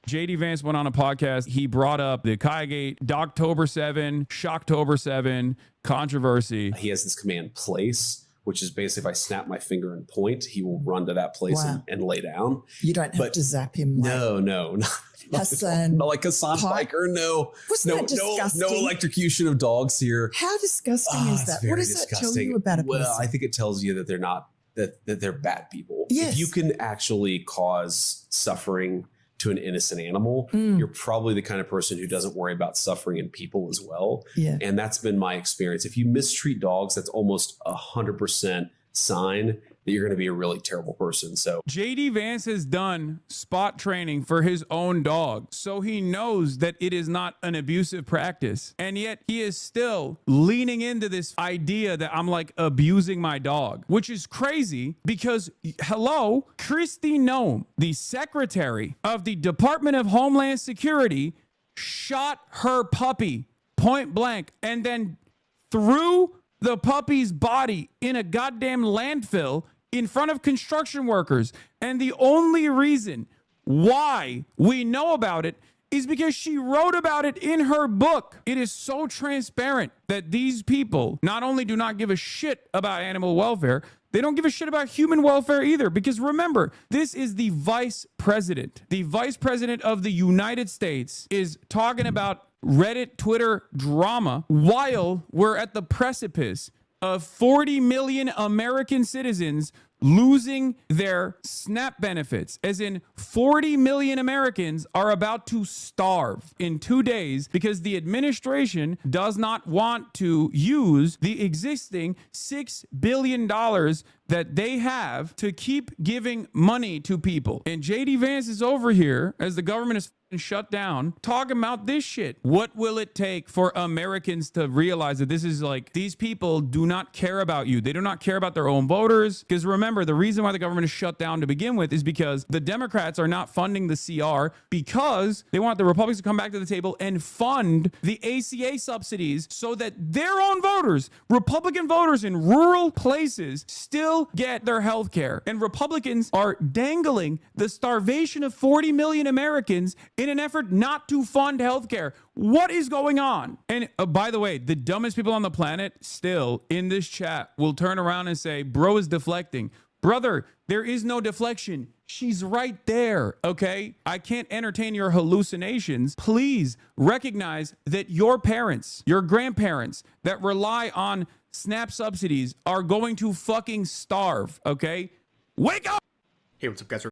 JD Vance went on a podcast. He brought up the Kaigate, Dogtober 7, Shocktober 7 controversy. He has this command place, which is basically if I snap my finger and point, he will run to that place and lay down. You don't have to zap him. No. Hassan. Not like Hassan Piker. No. Wasn't that disgusting? No electrocution of dogs here. How disgusting is that? What does that tell you about a person? Well, I think it tells you that they're not, that they're bad people. Yes. If you can actually cause suffering to an innocent animal, you're probably the kind of person who doesn't worry about suffering in people as well. Yeah. And that's been my experience. If you mistreat dogs, that's almost 100% sign that you're going to be a really terrible person. So JD Vance has done spot training for his own dog, so he knows that it is not an abusive practice. And yet he is still leaning into this idea that I'm like abusing my dog, which is crazy because, hello, Kristi Noem, the secretary of the Department of Homeland Security, shot her puppy point blank and then threw the puppy's body in a goddamn landfill in front of construction workers. And the only reason why we know about it is because she wrote about it in her book. It is so transparent that these people not only do not give a shit about animal welfare, they don't give a shit about human welfare either. Because remember, this is the vice president. The vice president of the United States is talking about Reddit, Twitter drama while we're at the precipice of 40 million American citizens losing their SNAP benefits, as in 40 million Americans are about to starve in 2 days because the administration does not want to use the existing $6 billion that they have to keep giving money to people. And JD Vance is over here as the government is shut down talking about this shit. What will it take for Americans to realize that this is like, these people do not care about you? They do not care about their own voters. Because remember, the reason why the government is shut down to begin with is because the Democrats are not funding the CR because they want the Republicans to come back to the table and fund the ACA subsidies so that their own voters, Republican voters in rural places, still get their health care. And Republicans are dangling the starvation of 40 million Americans in an effort not to fund healthcare. What is going on? And by the way, the dumbest people on the planet still in this chat will turn around and say, bro is deflecting. Brother, there is no deflection. She's right there, okay? I can't entertain your hallucinations. Please recognize that your parents, your grandparents that rely on SNAP subsidies are going to fucking starve, okay? Wake up! Hey, what's up, guys?